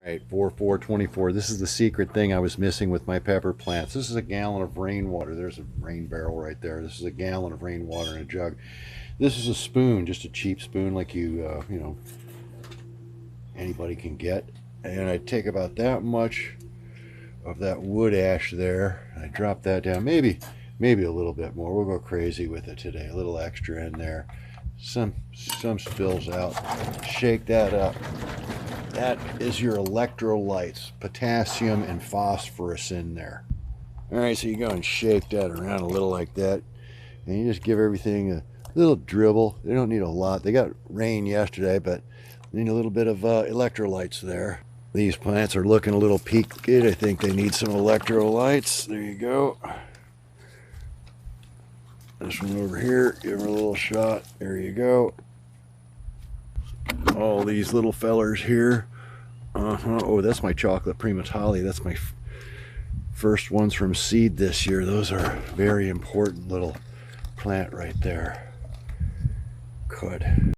Right, 4-4-24. This is the secret thing I was missing with my pepper plants. This is a gallon of rainwater. There's a rain barrel right there. This is a gallon of rainwater in a jug. This is a spoon, just a cheap spoon like you know, anybody can get. And I take about that much of that wood ash there. And I drop that down, maybe a little bit more. We'll go crazy with it today. A little extra in there. Some spills out. Shake that up. That is your electrolytes, potassium and phosphorus in there. All right, so you go and shake that around a little like that, and you just give everything a little dribble. They don't need a lot. They got rain yesterday, but they need a little bit of electrolytes there. These plants are looking a little peaked. I think they need some electrolytes. There you go. This one over here, give her a little shot. There you go. All these little fellers here. Oh, that's my chocolate primatale. That's my first ones from seed this year. Those are very important little plant right there. Good.